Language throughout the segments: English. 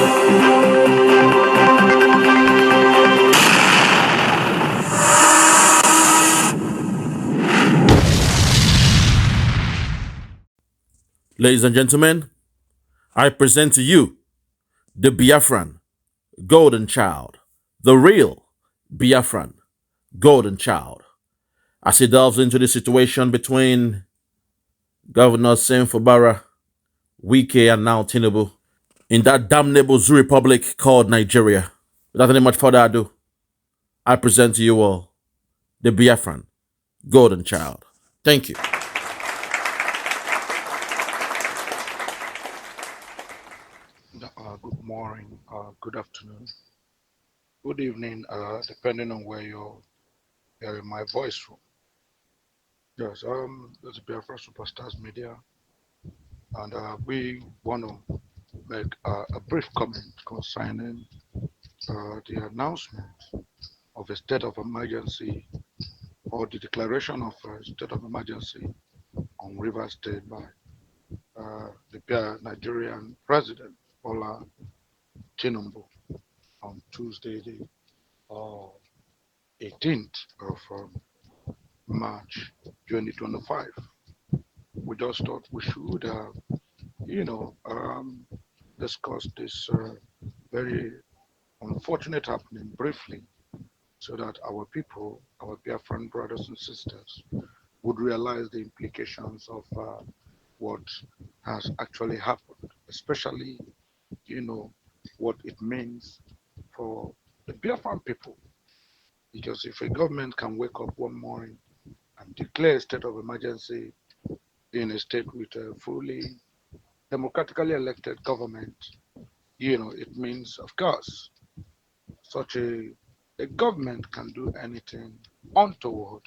Ladies and gentlemen, I present to you the Biafran golden child, the real Biafran golden child, as he delves into the situation between Governor Sim Fubara, Wike, and now Tinubu in that damnable zoo republic called Nigeria. Without any much further ado, I present to you all the Biafran golden child. Thank you. Good morning, good afternoon, good evening, depending on where you're hearing my voice from. Yes, this is Biafra Superstars Media, and we want to make a brief comment concerning the announcement of a state of emergency or the declaration of a state of emergency on Rivers State by the Nigerian president, Bola Tinubu, on Tuesday, the 18th of March 2025. We just thought we should, discuss this very unfortunate happening briefly so that our people, our Biafran brothers and sisters, would realize the implications of what has actually happened, especially, what it means for the Biafran people. Because if a government can wake up one morning and declare a state of emergency in a state with a fully democratically elected government, it means, of course, such a government can do anything untoward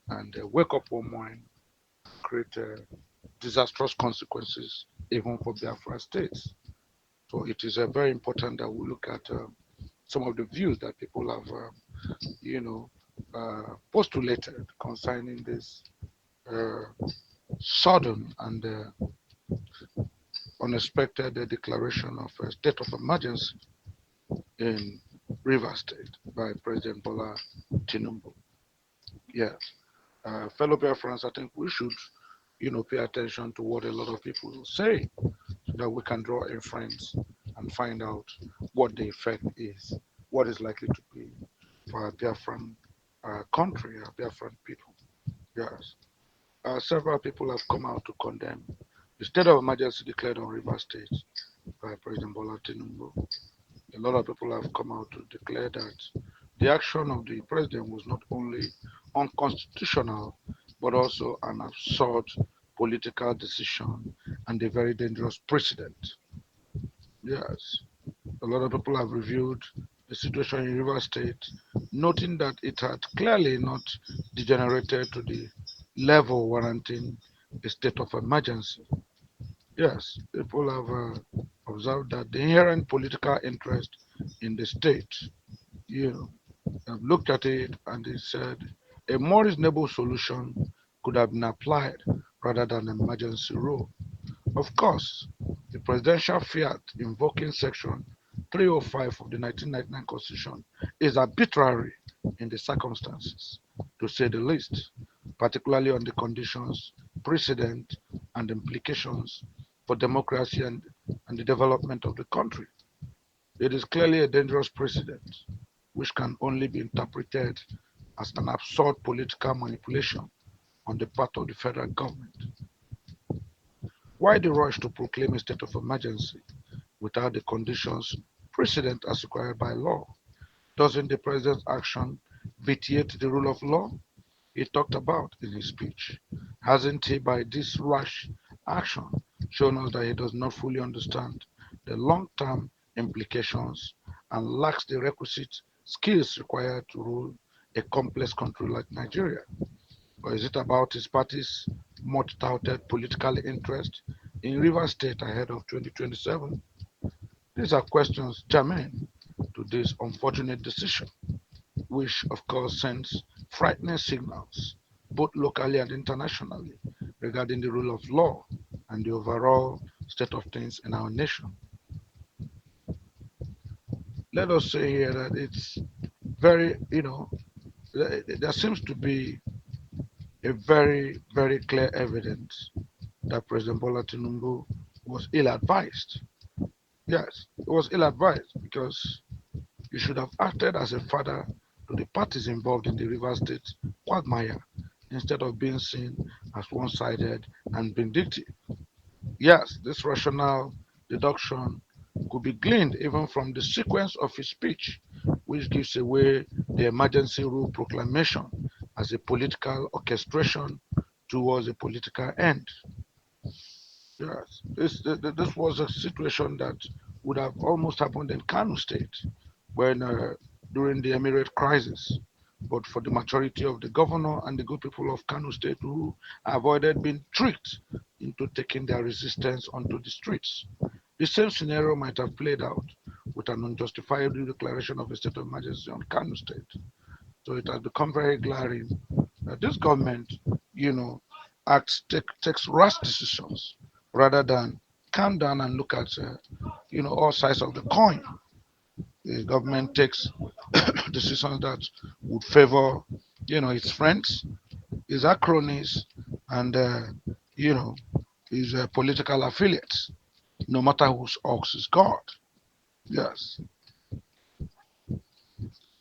and wake up one morning, create disastrous consequences even for Biafra states. So it is very important that we look at some of the views that people have, postulated concerning this uh, sudden and unexpected declaration of a state of emergency in Rivers State by President Bola Tinubu. Yes, fellow Biafrans, I think we should, pay attention to what a lot of people say so that we can draw inference and find out what the effect is, what is likely to be for our Biafran country, our Biafran people. Yes, several people have come out to condemn the state of emergency declared on Rivers State by President Bola Tinubu. A lot of people have come out to declare that the action of the president was not only unconstitutional, but also an absurd political decision and a very dangerous precedent. Yes, a lot of people have reviewed the situation in River State, noting that it had clearly not degenerated to the level warranting a state of emergency. Yes, people have observed that the inherent political interest in the state, you know, have looked at it and they said a more reasonable solution could have been applied rather than an emergency rule. Of course, the presidential fiat invoking section 305 of the 1999 Constitution is arbitrary in the circumstances, to say the least, particularly on the conditions, precedent, and implications for democracy and the development of the country. It is clearly a dangerous precedent, which can only be interpreted as an absurd political manipulation on the part of the federal government. Why the rush to proclaim a state of emergency without the conditions precedent as required by law? Doesn't the president's action vitiate the rule of law he talked about in his speech? Hasn't he, by this rash action, shown us that he does not fully understand the long term implications and lacks the requisite skills required to rule a complex country like Nigeria? Or is it about his party's much touted political interest in Rivers State ahead of 2027? These are questions germane to this unfortunate decision, which of course sends frightening signals, both locally and internationally, regarding the rule of law and the overall state of things in our nation. let us say here that it's very, there seems to be a very, very clear evidence that President Bola Tinubu was ill advised. Yes, he was ill advised because you should have acted as a father to the parties involved in the River State quagmire instead of being seen as one sided and vindictive. Yes, this rational deduction could be gleaned even from the sequence of his speech, which gives away the emergency rule proclamation as a political orchestration towards a political end. Yes, this was a situation that would have almost happened in Kano State when during the Emirate crisis, but for the maturity of the governor and the good people of Kano State who avoided being tricked into taking their resistance onto the streets. The same scenario might have played out with an unjustifiable declaration of a state of emergency on Kano State. So it has become very glaring that this government, you know, takes rash decisions rather than calm down and look at, all sides of the coin. The government takes decisions that would favor, its friends, his cronies, and, you know, his political affiliates, no matter whose ox is God. Yes,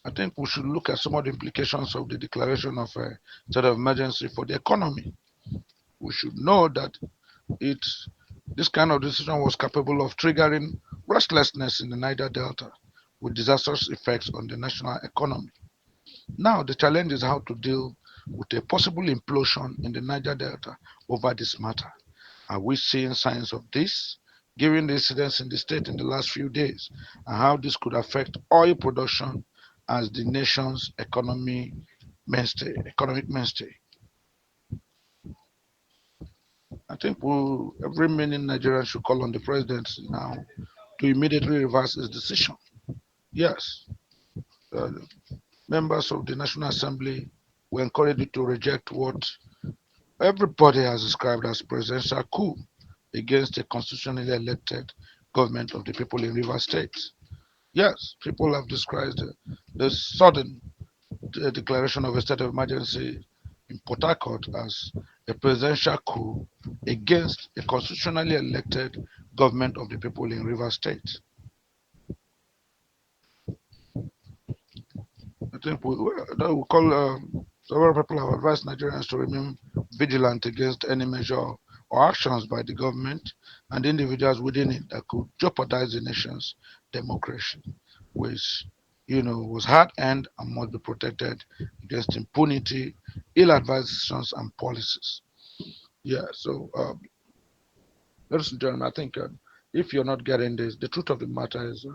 I think we should look at some of the implications of the declaration of a state of emergency for the economy. We should know that it this kind of decision was capable of triggering restlessness in the Niger Delta with disastrous effects on the national economy. Now, the challenge is how to deal with a possible implosion in the Niger Delta over this matter. Are we seeing signs of this, given the incidents in the state in the last few days, and how this could affect oil production as the nation's economic mainstay? I think every meaning Nigerian should call on the president now to immediately reverse his decision. Yes, uh, members of the National Assembly were encouraged to reject what everybody has described as presidential coup against a constitutionally elected government of the people in River State. Yes, people have described the sudden declaration of a state of emergency in Port Harcourt as a presidential coup against a constitutionally elected government of the people in River State. I think we call several people have advised Nigerians to remain vigilant against any measure or actions by the government and individuals within it that could jeopardize the nation's democracy, which was hard-earned and must be protected against impunity, ill-advised decisions and policies. Yeah, so ladies and gentlemen, I think if you're not getting this, the truth of the matter is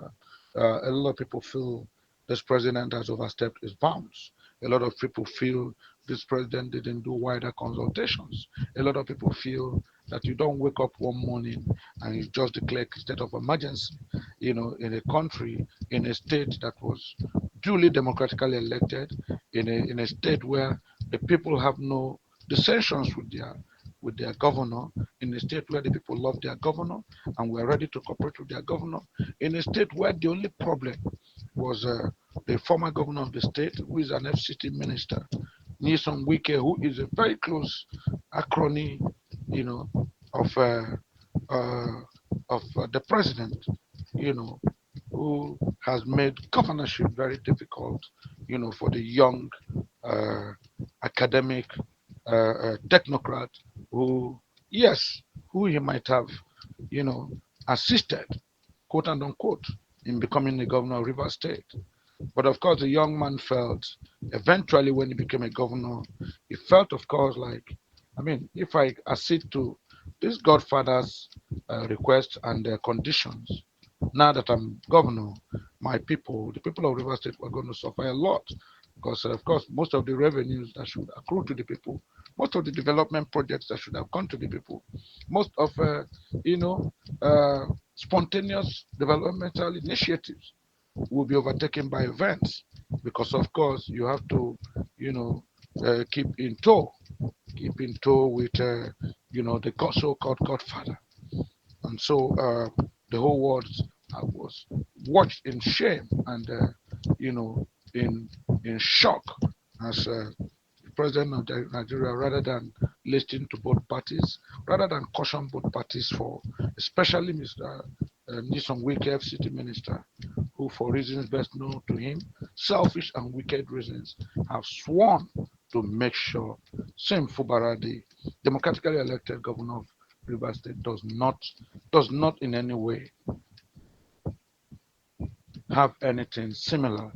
a lot of people feel this president has overstepped his bounds. A lot of people feel this president didn't do wider consultations. A lot of people feel that you don't wake up one morning and you just declare a state of emergency, in a country, in a state that was duly democratically elected, in a state where the people have no dissensions with their governor, in a state where the people love their governor and were ready to cooperate with their governor, in a state where the only problem was the former governor of the state, who is an FCT minister, Nyesom Wike, who is a very close crony, you know, of uh, the president, you know, who has made governorship very difficult, for the young uh, academic technocrat who, yes, who he might have, you know, assisted, quote and unquote, in becoming the governor of Rivers State. But of course, the young man felt eventually when he became a governor, he felt, of course, like, I mean, if I accede to this Godfather's request and conditions, now that I'm governor, my people, the people of River State, were going to suffer a lot because, of course, most of the revenues that should accrue to the people, most of the development projects that should have gone to the people, most of, you know, spontaneous developmental initiatives will be overtaken by events because, of course, you have to, you know, keep in tow with, the so-called Godfather. And so the whole world was watched in shame and you know in shock as president of Nigeria, rather than listen to both parties, rather than caution both parties for, especially Mr. Nyesom Wike, FCT minister, who, for reasons best known to him, selfish and wicked reasons, have sworn to make sure Sim Fubara, the democratically elected governor of Rivers State, does not in any way have anything similar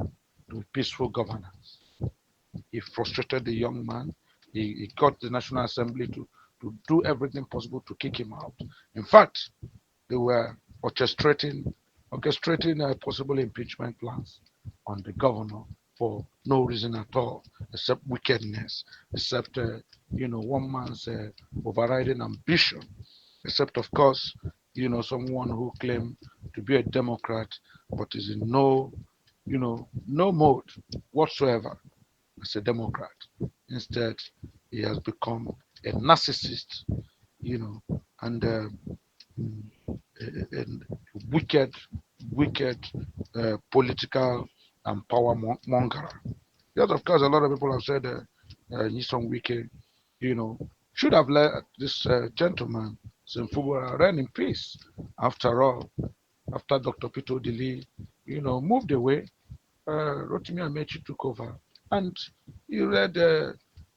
to peaceful governance. He frustrated the young man. He got the National Assembly to do everything possible to kick him out. In fact, they were orchestrating possible impeachment plans on the governor for no reason at all, except wickedness, except one man's overriding ambition, except of course someone who claimed to be a Democrat but is in no mode whatsoever as a Democrat. Instead, he has become a narcissist, and a wicked, wicked political and power monger. Yes, of course, a lot of people have said Nyesom Wike, you know, should have let this gentleman, Simfubara, reign in peace. After all, after Dr. Peter Odili, moved away, Rotimi Amechi took over. And you read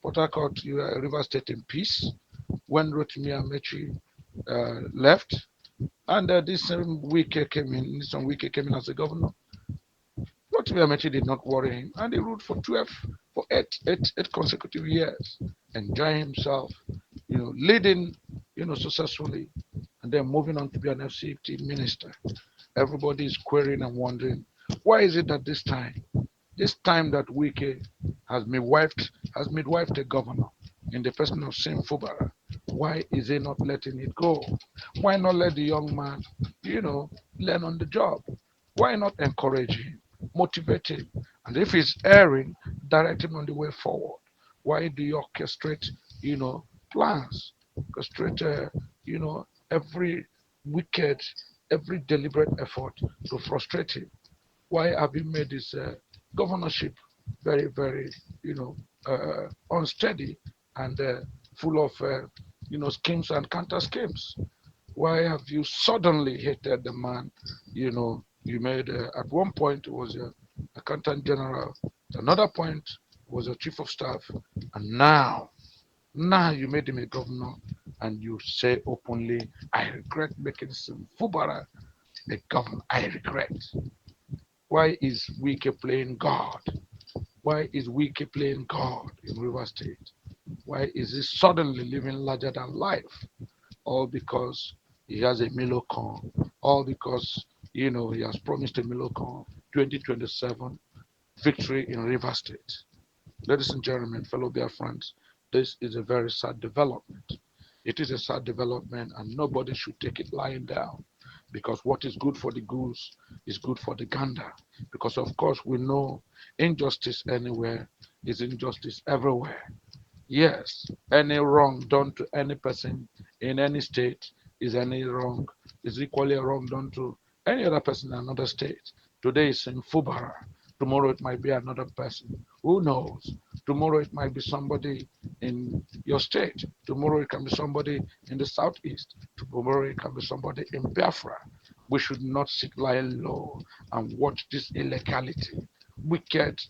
Port Harcourt, River State in peace when Rotimi Amechi left. And this week came in, some week came in as a governor. Rotimi Amechi did not worry him, and he ruled for 12, for eight consecutive years, enjoying himself, leading, successfully, and then moving on to be an FCT minister. Everybody is querying and wondering, why is it that this time that Wike has midwifed a governor in the person of Sim Fubara, why is he not letting it go? Why not let the young man, learn on the job? Why not encourage him, motivate him? And if he's erring, direct him on the way forward. Why do you orchestrate, plans? Orchestrate, every wicked, every deliberate effort to frustrate him. Why have you made this governorship very, very, unsteady and full of, schemes and counter schemes? Why have you suddenly hated the man? You made at one point it was a accountant general, at another point was a chief of staff, and now you made him a governor, and you say openly, "I regret making some Fubara a governor. I regret." Why is Wike playing God? Why is Wike playing God in River State? Why is he suddenly living larger than life? All because he has a Milocon. All because, he has promised a Milocon 2027 victory in River State. Ladies and gentlemen, fellow Biafrans, this is a very sad development. It is a sad development, and nobody should take it lying down, because what is good for the goose is good for the gander. Because, of course, we know injustice anywhere is injustice everywhere. Yes, any wrong done to any person in any state is equally a wrong done to any other person in another state. Today it's in Fubara. Tomorrow it might be another person. Who knows? Tomorrow it might be somebody in your state. Tomorrow it can be somebody in the southeast. Tomorrow it can be somebody in Biafra. We should not sit lying low and watch this illegality, wicked,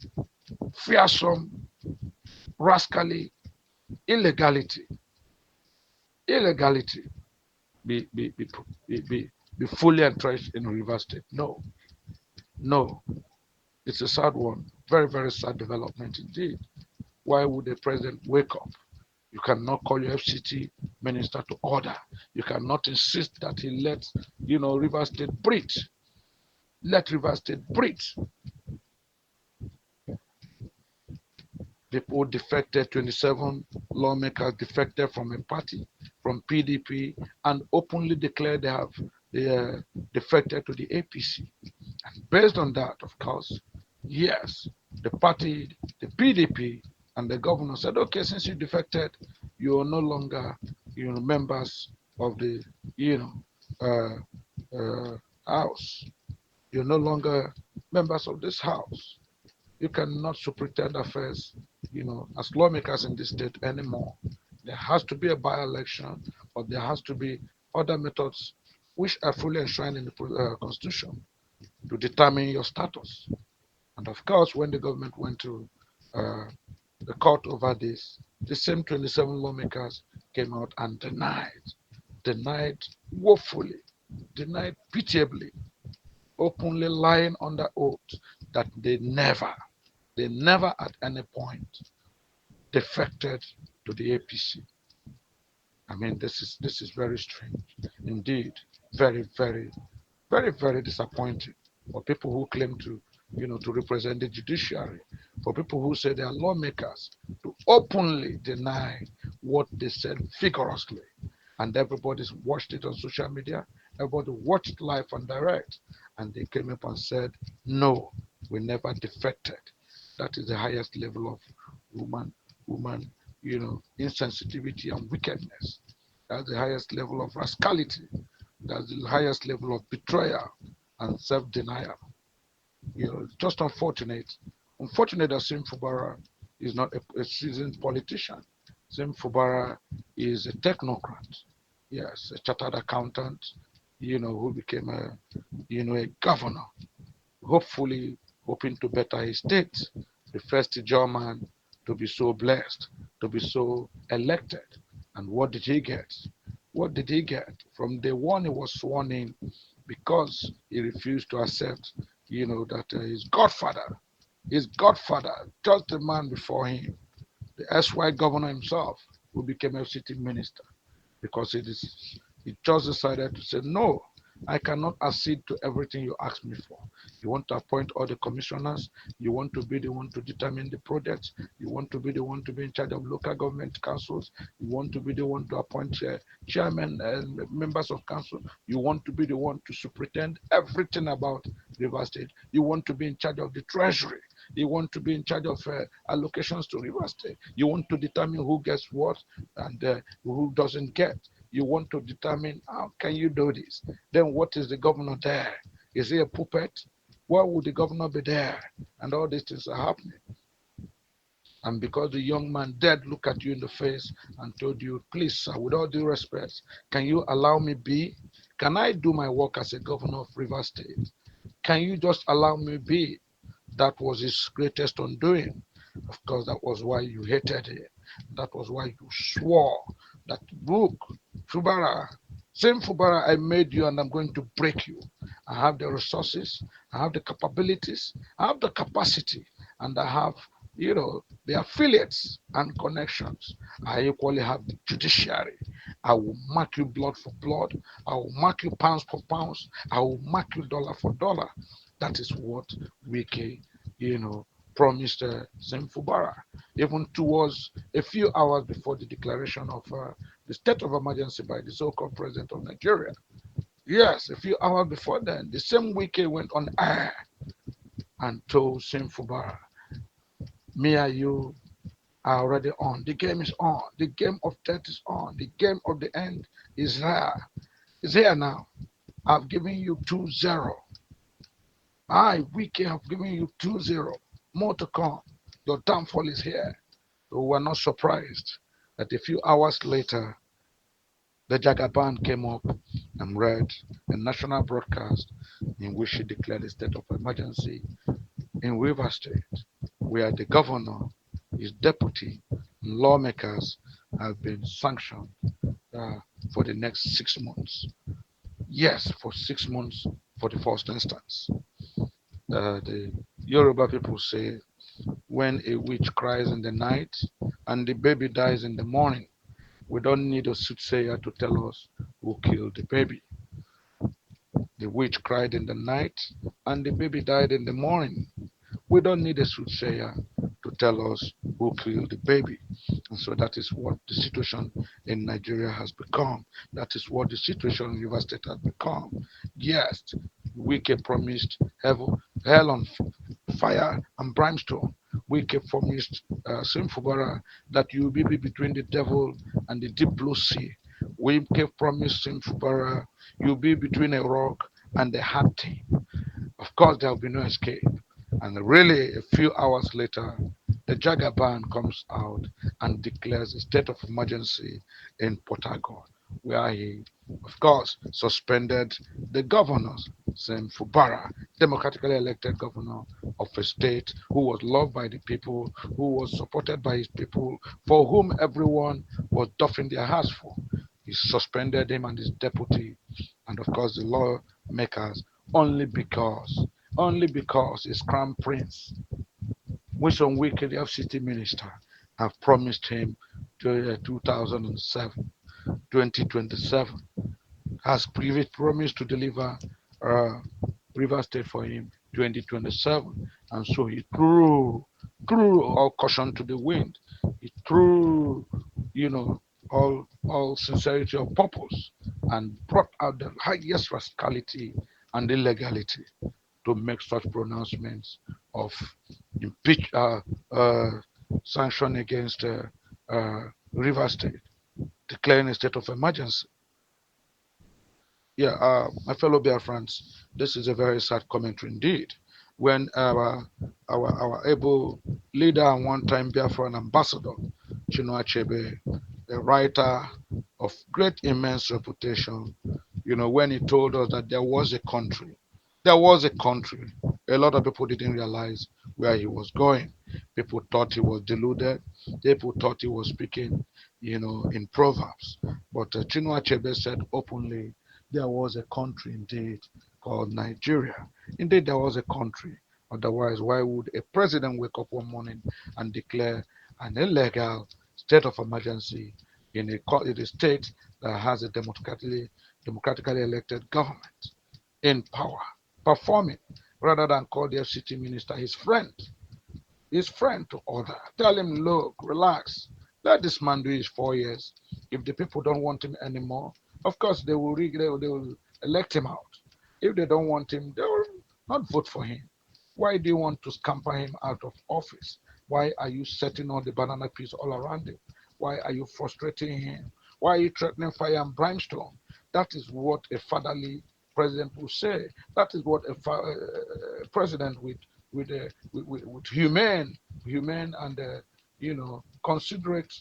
fearsome, rascally illegality, illegality be fully entrenched in River State. No, no, it's a sad one. Very, very sad development indeed. Why would the president wake up? You cannot call your FCT minister to order. You cannot insist that he let, River State breathe. Let River State breathe. People defected, 27 lawmakers defected from a party, from PDP, and openly declared they defected to the APC. And based on that, of course, yes, the party, the PDP, and the governor said, okay, since you defected, you are no longer, members of the, uh, House, You're no longer members of this house. You cannot superintend affairs, as lawmakers in this state anymore. There has to be a by-election, or there has to be other methods which are fully enshrined in the Constitution to determine your status. And of course, when the government went to uh, the court over this, the same 27 lawmakers came out and denied woefully, denied pitiably, openly lying under oath that they never at any point defected to the APC. I mean, this is very strange, indeed, very, very, very, very disappointing for people who claim to represent the judiciary, for people who say they are lawmakers, to openly deny what they said vigorously. And everybody's watched it on social media. Everybody watched it live and direct. And they came up and said, no, we never defected. That is the highest level of woman, insensitivity and wickedness. That's the highest level of rascality. That's the highest level of betrayal and self-denial. Just unfortunate. Unfortunate that Sim Fubara is not a seasoned politician. Sim Fubara is a technocrat. Yes, a chartered accountant, who became a governor, hopefully hoping to better his state. The first German to be so blessed, to be so elected. And what did he get? What did he get? From day one, he was sworn in because he refused to accept, that his godfather, just the man before him, the ex-white governor himself, who became a city minister, because he just decided to say, no, I cannot accede to everything you ask me for. You want to appoint all the commissioners. You want to be the one to determine the projects. You want to be the one to be in charge of local government councils. You want to be the one to appoint chairmen and members of council. You want to be the one to superintend everything about River State. You want to be in charge of the treasury. You want to be in charge of allocations to River State. You want to determine who gets what and who doesn't get. You want to determine how can you do this. Then what is the governor there? Is he a puppet? Why would the governor be there? And all these things are happening. And because the young man dared look at you in the face and told you, please, sir, with all due respect, can you allow me be? Can I do my work as a governor of River State? Can you just allow me be? That was his greatest undoing. Of course, that was why you hated him. That was why you swore that, look, Fubara, same Fubara, I made you and I'm going to break you. I have the resources, I have the capabilities, I have the capacity, and I have, the affiliates and connections. I equally have the judiciary. I will mark you blood for blood. I will mark you pounds for pounds. I will mark you dollar for dollar. That is what Wiki, promised Sim Fubara. Even towards a few hours before the declaration of the state of emergency by the so-called president of Nigeria. Yes, a few hours before then, the same Wiki went on air and told Sim Fubara, me and you are already on. The game is on. The game of death is on. The game of the end is here. It's here now. I've given you 2-0. I, Wiki, have given you 2-0. More to come. Your downfall is here. So we're not surprised that a few hours later, the Jagaban came up and read a national broadcast in which he declared a state of emergency in River State, where the governor, his deputy, and lawmakers have been sanctioned uh, for the next 6 months. Yes, for 6 months for the first instance. The Yoruba people say, when a witch cries in the night and the baby dies in the morning, we don't need a soothsayer to tell us who killed the baby. The witch cried in the night and the baby died in the morning. We don't need a soothsayer to tell us who killed the baby. And so that is what the situation in Nigeria has become. That is what the situation in River State has become. Yes, Wike promised hell on fire and brimstone. Wike promised Simfubara that you will be between the devil and the deep blue sea. Wike promised Simfubara you will be between a rock and a hard thing. Of course, there will be no escape. And really, a few hours later, the Jagaban comes out and declares a state of emergency in Port Harcourt, where he, of course, suspended the governors, Sam Fubara, democratically elected governor of a state who was loved by the people, who was supported by his people, for whom everyone was doffing their hats for. He suspended him and his deputy, and of course the lawmakers, only because his crown prince, Winston Wike, the FCT minister, have promised him to 2007, 2027, has promised to deliver uh, River State for him 2027. And so he threw all caution to the wind. He threw, you know, all sincerity of purpose and brought out the highest rascality and illegality to make such pronouncements of impeach uh, sanction against River State, declaring a state of emergency. Yeah, my fellow Biafrans, this is a very sad commentary indeed. When our able leader and one-time Biafran ambassador, Chinua Achebe, a writer of great immense reputation, when he told us that there was a country. A lot of people didn't realize where he was going. People thought he was deluded. People thought he was speaking, in proverbs. But Chinua Achebe said openly there was a country indeed called Nigeria. Indeed, there was a country. Otherwise, why would a president wake up one morning and declare an illegal state of emergency in a state that has a democratically elected government in power, performing, rather than call the FCT minister his friend to order. Tell him, look, relax. Let this man do his 4 years. If the people don't want him anymore, of course they will elect him out. If they don't want him, they will not vote for him. Why do you want to scamper him out of office? Why are you setting all the banana peas all around him? Why are you frustrating him? Why are you threatening fire and brimstone? That is what a fatherly president will say. That is what a president with humane and considerate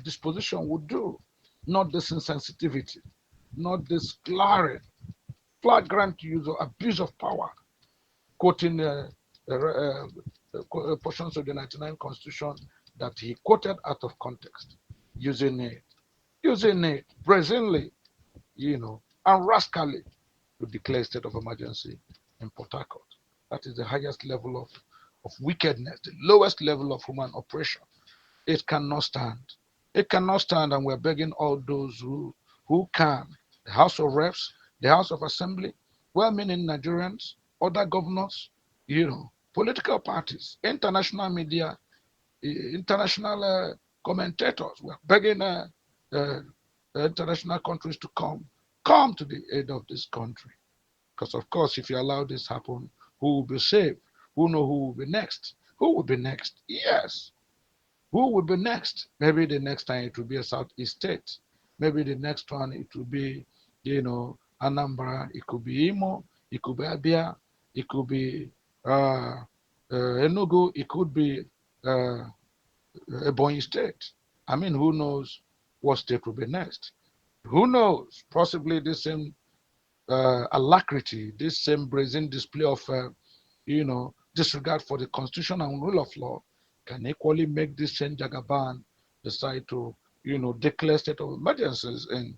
disposition would do. Not this insensitivity, not this flagrant use of abuse of power, quoting portions of the 99 Constitution that he quoted out of context, using it brazenly, and rascally to declare state of emergency in Port Harcourt. That is the highest level of wickedness, the lowest level of human oppression. It cannot stand. It cannot stand, and we're begging all those who can, the House of Reps, the House of Assembly, well-meaning Nigerians, other governors, political parties, international media, international commentators. We're begging uh, international countries to come to the aid of this country. Because of course, if you allow this happen, who will be saved? Who know who will be next? Who will be next? Yes. Who will be next? Maybe the next time it will be a Southeast state. Maybe the next one it will be, Anambra. It could be Imo. It could be Abia. It could be Enugu. It could be uh, Ebonyi state. I mean, who knows what state will be next? Who knows? Possibly this same alacrity, this same brazen display of, disregard for the constitution and rule of law can equally make this same Jagaban decide to, declare state of emergencies in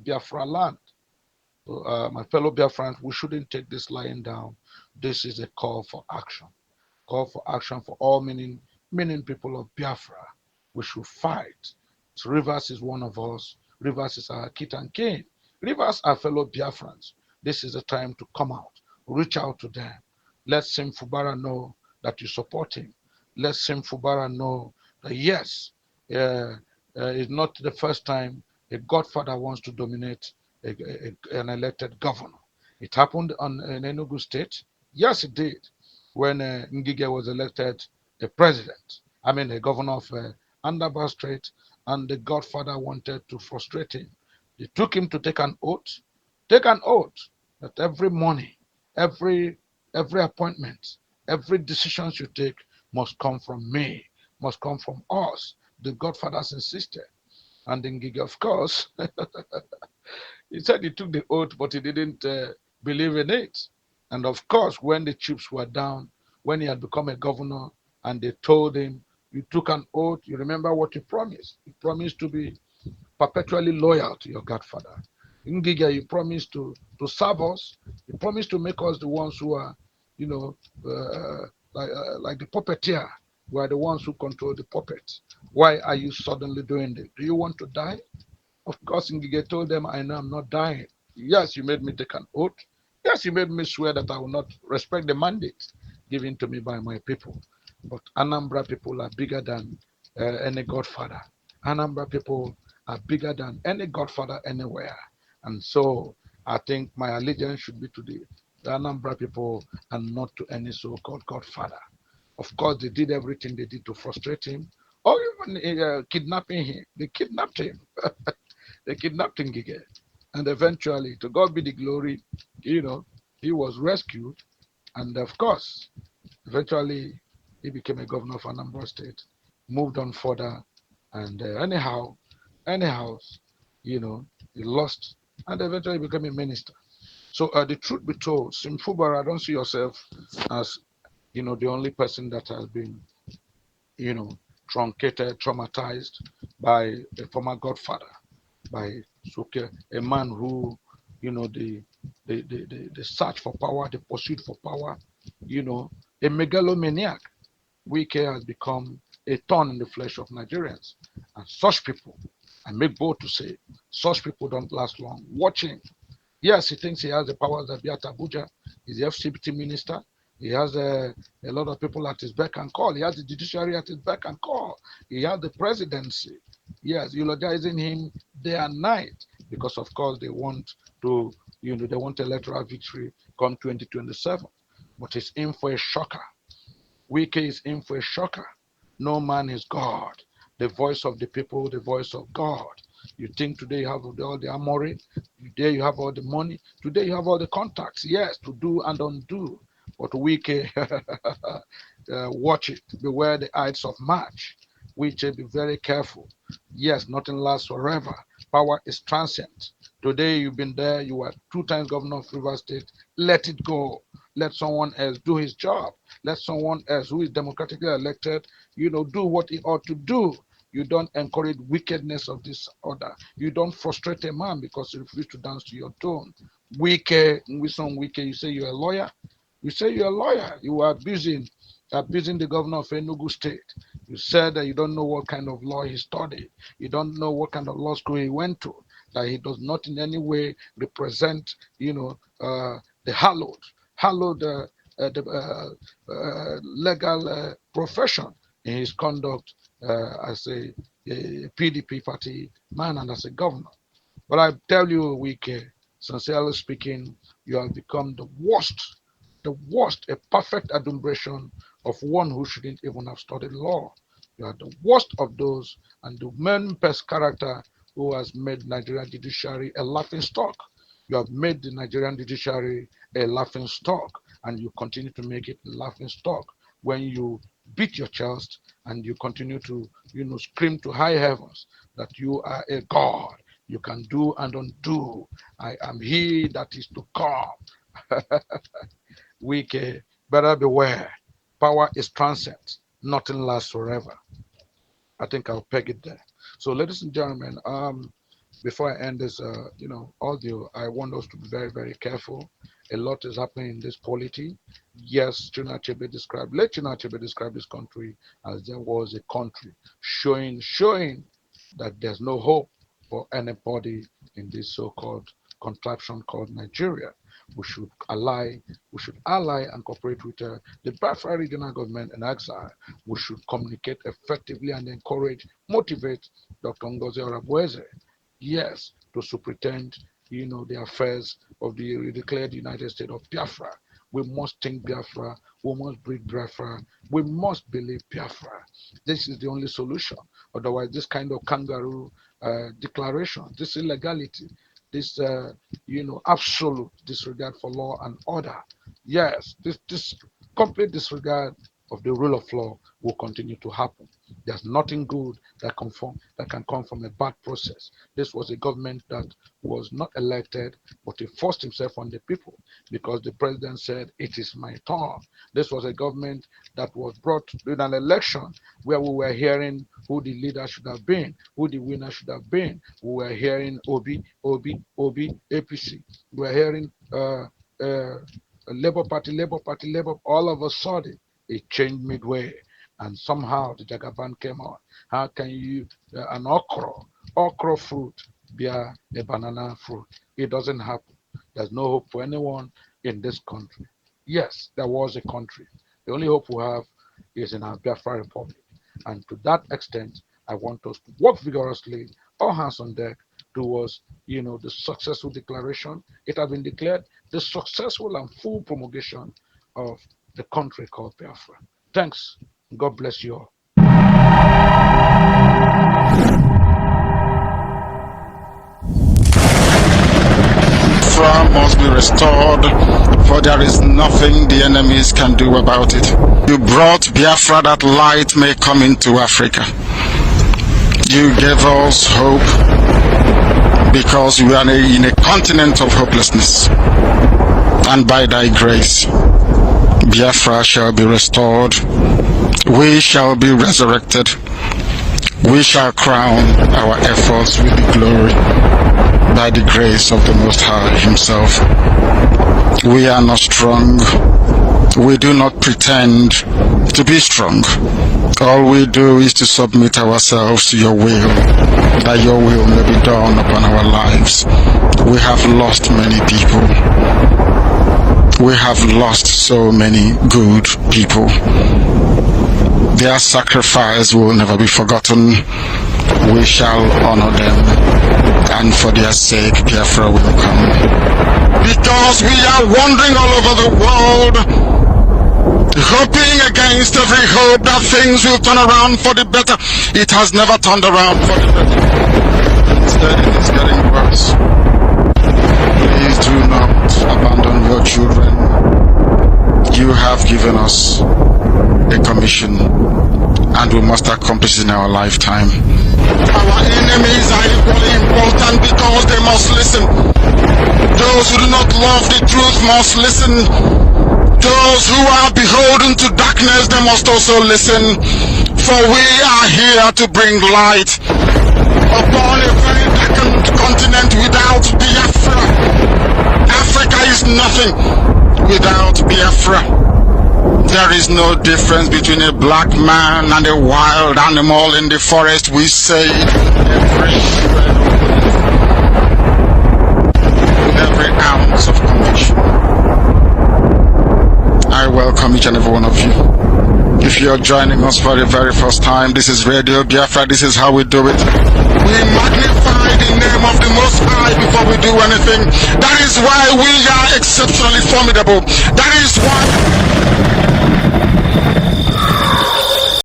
Biafra land. So, my fellow Biafrans, we shouldn't take this lying down. This is a call for action for all meaning people of Biafra. We should fight. So Rivers is one of us. Rivers is our kit and king. Rivers are fellow Biafrans. This is the time to come out, reach out to them. Let Sim Fubara know that you support him. Let Sim Fubara know that yes, it's not the first time a godfather wants to dominate an elected governor. It happened in Enugu State. Yes, it did when Ngige was elected a president. I mean, a governor of Andaba State, and the Godfather wanted to frustrate him. They took him to take an oath that every morning Every appointment, every decision you take must come from me, must come from us, the godfathers and sisters. And then Ngige, of course, he said he took the oath, but he didn't believe in it. And of course, when the chips were down, when he had become a governor, and they told him, "You took an oath. You remember what you promised? You promised to be perpetually loyal to your godfather. Ngige, you promised to serve us. You promised to make us the ones who are, you know, like the puppeteer. We are the ones who control the puppet. Why are you suddenly doing this? Do you want to die?" Of course, Ngige told them, "I know I'm not dying. Yes, you made me take an oath. Yes, you made me swear that I will not respect the mandate given to me by my people. But Anambra people are bigger than any godfather. Anambra people are bigger than any godfather anywhere. And so I think my allegiance should be to the Anambra people and not to any so-called godfather. Of course, they did everything they did to frustrate him, or even kidnapping him. They kidnapped him. They kidnapped Ngige. And eventually, to God be the glory, you know, he was rescued. And of course, eventually, he became a governor of Anambra State, moved on further. And anyhow, he lost and eventually became a minister. So the truth be told, Simfubara, don't see yourself as, the only person that has been, you know, truncated, traumatized by a former godfather, by Suke, a man who, the search for power, the pursuit for power, you know, a megalomaniac. Wike has become a thorn in the flesh of Nigerians. And such people, I make bold to say, such people don't last long. Watch him. Yes, he thinks he has the powers that be at Abuja. He's the FCPT minister. He has a lot of people at his beck and call. He has the judiciary at his beck and call. He has the presidency. Yes, eulogizing him day and night because, of course, they want to, they want electoral victory come 2027. But he's in for a shocker. Wike is in for a shocker. No man is God. The voice of the people, the voice of God. You think today you have all the armory, today you have all the money, today you have all the contacts, yes, to do and undo. But Wike, watch it. Beware the ides of March. Wike, be very careful. Yes, nothing lasts forever. Power is transient. Today you've been there, you were 2 times governor of River State. Let it go. Let someone else do his job. Let someone else who is democratically elected, do what he ought to do. You don't encourage wickedness of this order. You don't frustrate a man because he refuses to dance to your tone. Wike, you say you're a lawyer. You say you're a lawyer. You are abusing the governor of Enugu State. You said that you don't know what kind of law he studied. You don't know what kind of law school he went to. That he does not in any way represent, the hallowed legal profession in his conduct as a PDP party man and as a governor. But I tell you, Wike, sincerely speaking, you have become the worst, a perfect adumbration of one who shouldn't even have studied law. You are the worst of those and the main best character who has made Nigerian judiciary a laughing stock. You have made the Nigerian judiciary a laughing stock, and you continue to make it a laughing stock when you beat your chest and you continue to, scream to high heavens that you are a God. You can do and undo. I am he that is to come. Wike, better beware. Power is transient. Nothing lasts forever. I think I'll peg it there. So, ladies and gentlemen, before I end this, audio, I want us to be very, very careful. A lot is happening in this polity. Yes, let Chinua Achebe describe this country as there was a country, showing that there's no hope for anybody in this so-called contraption called Nigeria. We should ally and cooperate with the Biafra regional government in exile. We should communicate effectively and encourage, motivate Dr. Ngozi Orabueze, yes, to superintend, the affairs of the declared United States of Biafra. We must think Biafra. We must breed Biafra. We must believe Biafra. This is the only solution. Otherwise, this kind of kangaroo declaration, this illegality, this absolute disregard for law and order Yes, this complete disregard of the rule of law will continue to happen. There's nothing good that can come from a bad process. This was a government that was not elected, but he forced himself on the people because the president said, "It is my turn." This was a government that was brought in an election where we were hearing who the leader should have been, who the winner should have been. We were hearing Obi, Obi, Obi, APC. We were hearing Labour Party, Labour Party, Labour. All of a sudden, it changed midway, and somehow the Jagaban came out. How can you an okra fruit be a banana fruit? It doesn't happen. There's no hope for anyone in this country. Yes, there was a country. The only hope we have is in our Biafra Republic, and to that extent, I want us to work vigorously, all hands on deck, towards the successful declaration. It has been declared the successful and full promulgation of the country called Biafra. Thanks. God bless you all. Biafra must be restored, for there is nothing the enemies can do about it. You brought Biafra that light may come into Africa. You gave us hope because we are in a continent of hopelessness. And by thy grace, Biafra shall be restored. We shall be resurrected. We shall crown our efforts with the glory by the grace of the Most High Himself. We are not strong. We do not pretend to be strong. All we do is to submit ourselves to your will, that your will may be done upon our lives. We have lost many people. We have lost so many good people. Their sacrifice will never be forgotten. We shall honor them, and for their sake, Biafra will come. Because we are wandering all over the world, hoping against every hope that things will turn around for the better. It has never turned around for the better. Instead, it is getting worse. Please do not abandon your children. You have given us a commission, and we must accomplish it in our lifetime. Our enemies are equally important because they must listen. Those who do not love the truth must listen. Those who are beholden to darkness, they must also listen. For we are here to bring light upon a very darkened continent without Biafra. Africa is nothing without Biafra. There is no difference between a black man and a wild animal in the forest. We say every shred with every ounce of conviction. I welcome each and every one of you. If you're joining us for the very first time, this is Radio Biafra. This is how we do it. We magnify the name of the Most High before we do anything. That is why we are exceptionally formidable. That is why